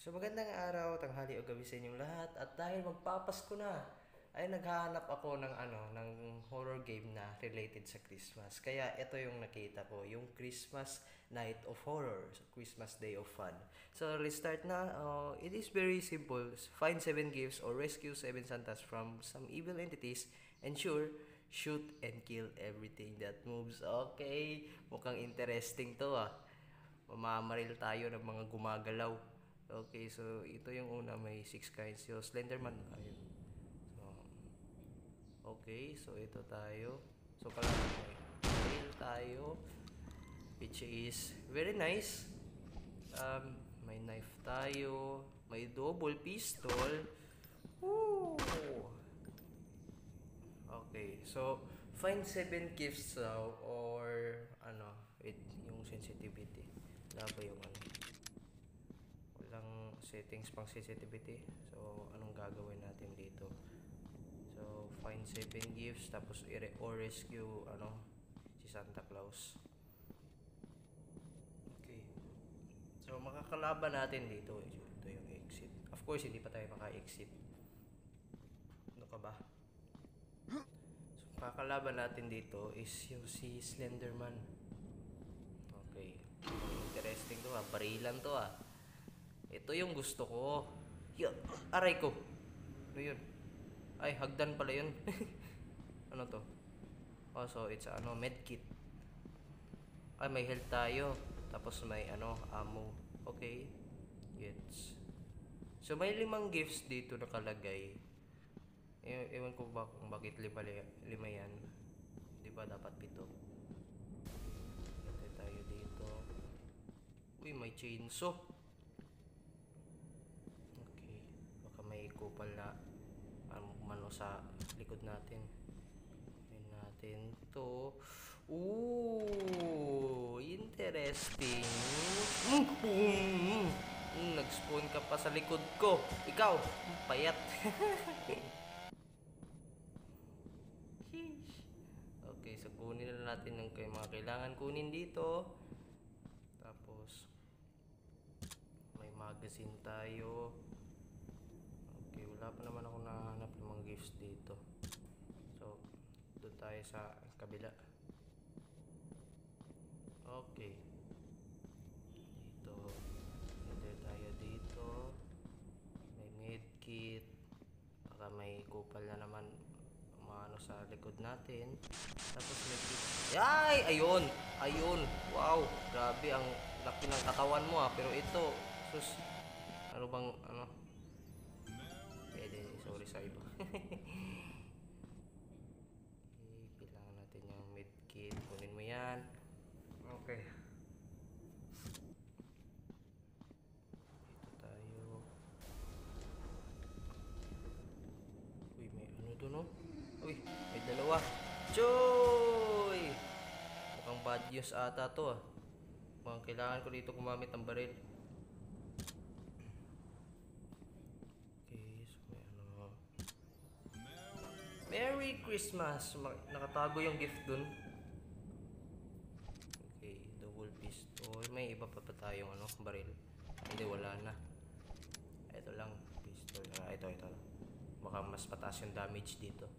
So magandang araw, tanghali o gabi sa inyong lahat. At dahil magpapasko na, ay naghahanap ako ng horror game na related sa Christmas. Kaya ito yung nakita ko, yung Christmas Night of Horror, so Christmas Day of Fun. So let's start na. It is very simple. Find 7 gifts or rescue 7 Santas from some evil entities. Ensure, shoot and kill everything that moves. Okay, mukhang interesting to ah. Mamamaril tayo ng mga gumagalaw. Okay, so ito yung una, may 6 kinds. So, Slenderman. Ayun. So, okay, so ito tayo. So, pala may tail tayo. Which is very nice. May knife tayo. May double pistol. Woo! Okay, so find 7 gifts or with yung sensitivity. Wala ba yung walang settings pang sensitivity. So anong gagawin natin dito? So find 7 gifts tapos or rescue si Santa Claus. Okay. So makakalaban natin dito. Ito yung exit. Of course hindi pa tayo maka-exit. Ano ka ba? Kakalaban natin dito is yung si Slenderman. Okay. Interesting to ah. Barilan to ah. Ito yung gusto ko. Aray ko. Ano yun? Ay, hagdan pala yun. Ano to? Oh, so it's medkit. Ay, may health tayo. Tapos may ammo. Okay. Gets. So may 5 gifts dito nakalagay. Ewan ko ba kung bakit lima yan. Di ba dapat 7? Ito tayo dito. Uy, may chainsaw. Okay. Baka may kupal na mano sa likod natin. Ayun natin to. Ooh, interesting. Nag-spawn ka pa sa likod ko. Ikaw, payat. Okay, so kunin na natin yung mga kailangan kunin dito. Tapos may magazine tayo. Okay, wala pa naman ako nahanap ng mga gifts dito. So, doon tayo sa kabila. Okay. Dito. Enter tayo dito. May medkit. Baka may kupal na naman sa likod natin. Tapos may ay! Ayun! Ayun! Wow! Grabe ang laki ng katawan mo ah. Pero ito, sus, ano bang, sorry sa iba. Okay, kailangan natin yung medkit. Kunin mo yan. Okay. Dito tayo. Uy, may doon oh. Uy, may dalawa. Choy! Mukhang bad news ata to ah. Mukhang kailangan ko dito gumamit ng baril. Okay, so may Merry Christmas! Nakatago yung gift dun. Okay, double pistol. May iba pa tayong baril. Hindi, wala na. Ito lang, pistol. Ito. Baka mas pataas yung damage dito.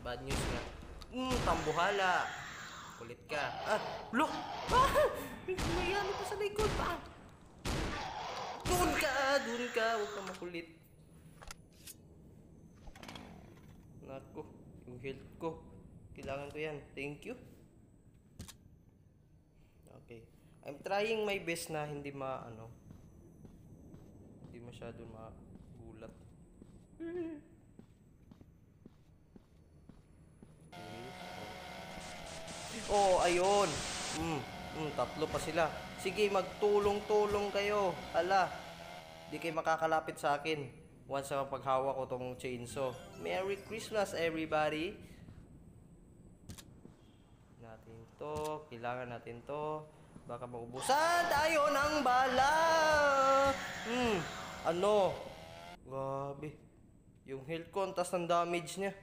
Bad news nga. Tambuhala. Kulit ka. Look! May ano pa sa likod pa. Doon ka. Huwag ka makulit. Naku, yung health ko. Kailangan ko yan. Thank you. Okay. I'm trying my best na hindi hindi masyado magulat. Oh, ayun. Tatlo pa sila. Sige, magtulong-tulong kayo. Hala, di kayo makakalapit sa akin once na paghawak ko tong chainsaw. Merry Christmas, everybody. Kailangan natin to. Baka maubusan tayo ng bala. Grabe. Yung health ko, ang taas ng damage niya.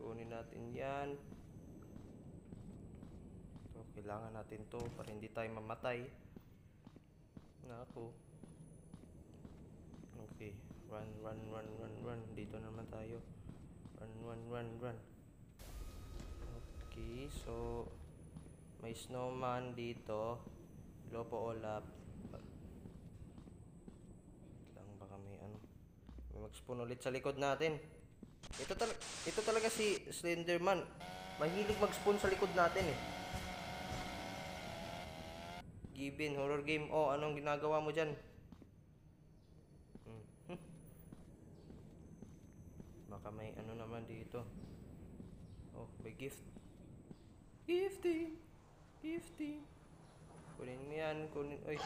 Kunin natin yan. Kailangan natin to para hindi tayo mamatay. Naku. Okay. Run. Dito naman tayo. Run. Okay, so may snowman dito. Hello po, Olap. Lang baka may ano. May mag-spawn ulit sa likod natin. Ito talaga si Slenderman. Mahilig mag-spawn sa likod natin eh. Given, horror game. Oh, anong ginagawa mo dyan? Baka may ano naman dito. Oh, may gift. Gifting. Kunin mo yan, kunin. Oy.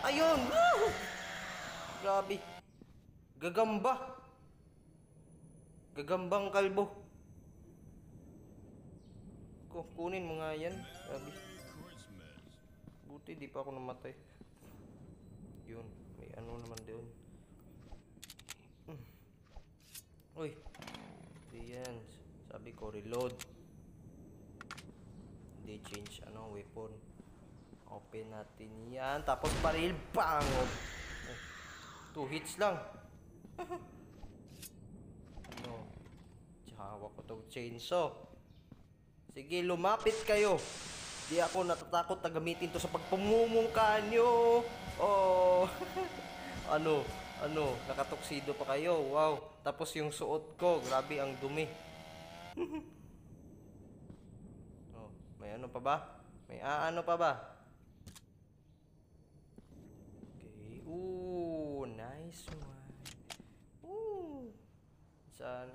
Ayun. Grabe. Gagambang kalbo. Kunin mo nga yan. Grabe. Buti di pa ako namatay. Yun, may ano naman doon. Uy. Di yan. Sabi ko reload. Hindi change weapon. Open natin yan. Tapos baril. Bang! 2 hits lang. Hawak ko tong chainsaw. Sige, lumapit kayo. Di ako natatakot na gamitin to sa pagpumumungka nyo. Oh. Ano? Nakatoksido pa kayo. Wow. Tapos yung suot ko, grabe ang dumi. Oh, may ano pa ba? May ano pa ba? Okay. Ooh, nice one. Ooh. Saan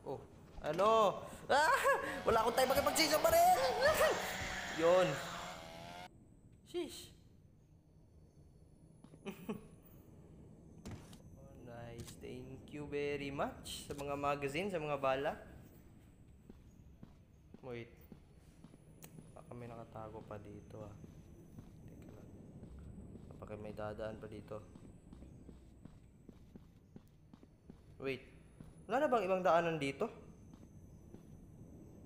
Oh, wala akong tayo makipagsisaw pa rin. Yun. Sheesh. Oh, nice. Thank you very much sa mga magazine, sa mga bala. Wait. Baka may nakatago pa dito Teka lang. Baka may dadaan pa dito. Wait. Wala na bang ibang daanan dito?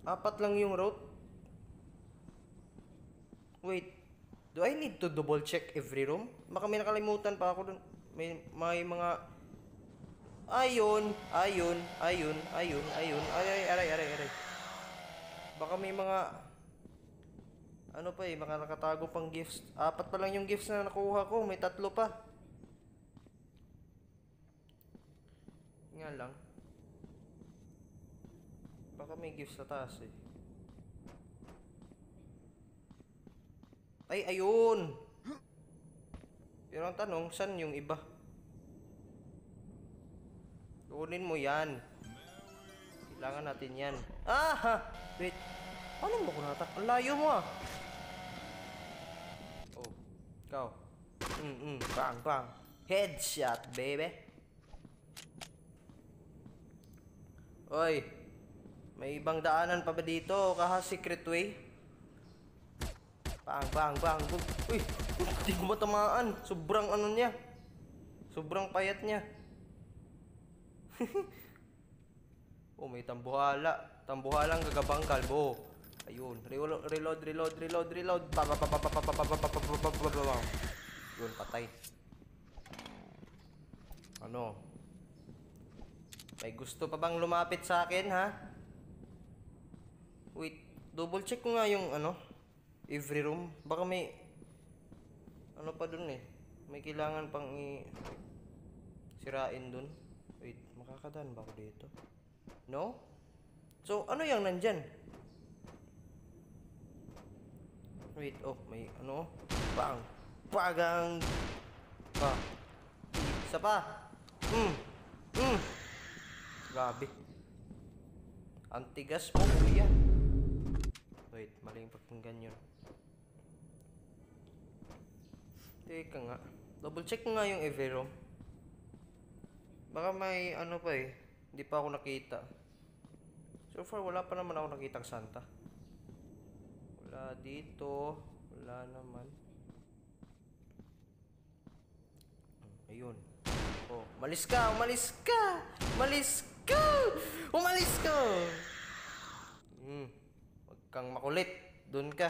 4 lang yung route. Wait. Do I need to double check every room? Baka may nakalimutan pa ako dun. May mga... Ayun. Ay. Baka may mga... Ano pa mga nakatago pang gifts. 4 pa lang yung gifts na nakuha ko. May 3 pa. Nga lang. Baka may gifts sa taas Ay, ayun! Pero ang tanong, saan yung iba? Kunin mo yan. Kailangan natin yan. Wait. Paano mo ko natak? Ang layo mo Oh, ikaw. Bang. Headshot, baby. Oy. May ibang daanan pa ba dito? Kaha secret way? Bang. Uy, hindi ko matamaan. Sobrang niya. Sobrang payat niya. Oh, may tambuhala. Tambuhalang gagabang kalbo. Ayun. Reload. Yun, patay. May gusto pa bang lumapit sa akin, ha? Wait, double check ko nga yung every room. Baka may pa dun May kailangan pang sirain dun. Wait, makakadaan ba ako dito? No? So, ano yung nandyan? Wait, may Bang! Pagang! Isa pa! Grabe. Antigas mo, kuya. Wait, mali yung pakinggan yun. Teka nga. Double check nga yung every room. Baka may pa Hindi pa ako nakita. So far, wala pa naman ako nakitang Santa. Wala dito. Wala naman. Ayun. Oh, umalis ka! Huwag kang makulit. Doon ka.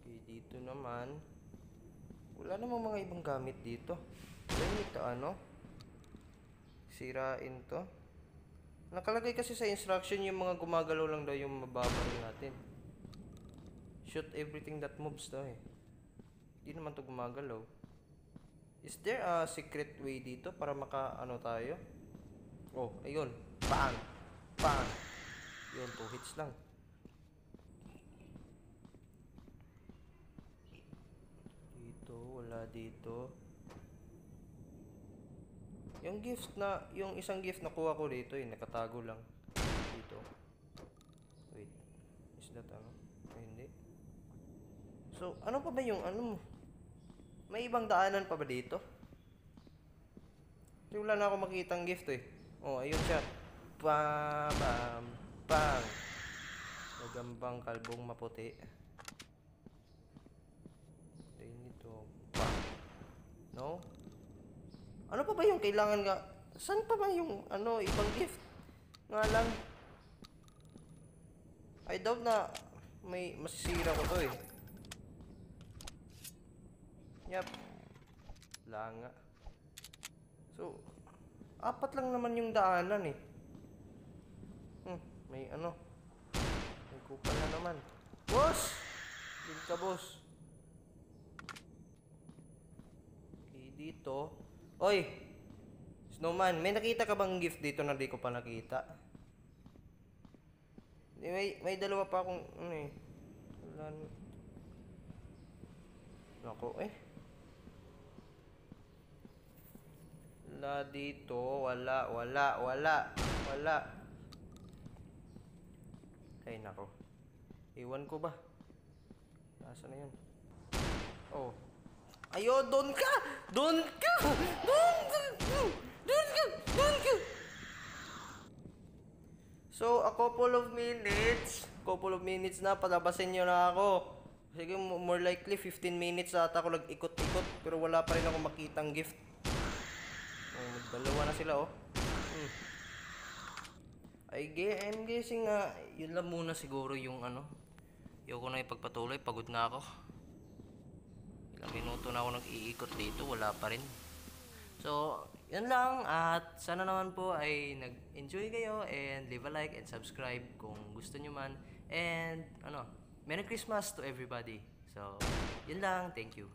Okay, dito naman. Wala namang mga ibang gamit dito. Ito ano? Sirain to. Nakalagay kasi sa instruction yung mga gumagalaw lang daw yung mababaril natin. Shoot everything that moves daw eh. Hindi naman to gumagalaw. Is there a secret way dito para ano tayo? Oh, ayun. Bang! Bang! Yun, 2 hits lang. Dito, wala dito. Yung isang gift nakuha ko dito eh, nakatago lang. Dito. Wait. Is that ano? Ay, hindi. So, ano pa ba yung ano mo? May ibang daanan pa ba dito? Kasi wala na ako makitang gift eh. Oh, ayun siya. Bam! Bam! Bang! Magambang kalbong maputi. Tayo nito. Bang! No? Ano pa ba yung kailangan nga? Saan pa ba yung ano, ibang gift? Nga lang. I doubt na may masisira ko to eh. Yep. Wala nga. So, 4 lang naman yung daanan eh. May ano. May kupal na naman. Boss! Din ka, boss. Okay, dito. Oy! Snowman, may nakita ka bang gift dito na di ko pa nakita? May dalawa pa akong ano eh. Wala. Nako eh. Wala dito. Wala. Ay nako. Iwan ko ba? Nasaan na yun? Oh. Ayo, doon ka! So, a couple of minutes na, palabasin nyo na ako. Sige, more likely 15 minutes ata ako nag-ikot-ikot, pero wala pa rin ako makitang gift. Oh, dalawa na sila, oh. I'm guessing nga, yun lang muna siguro yung ano. Ayoko na ipagpatuloy, pagod na ako. Ilang minuto na ako nag-iikot dito, wala pa rin. So, yun lang, at sana naman po ay nag-enjoy kayo and leave a like and subscribe kung gusto nyo man. And, Merry Christmas to everybody. So, yun lang, thank you.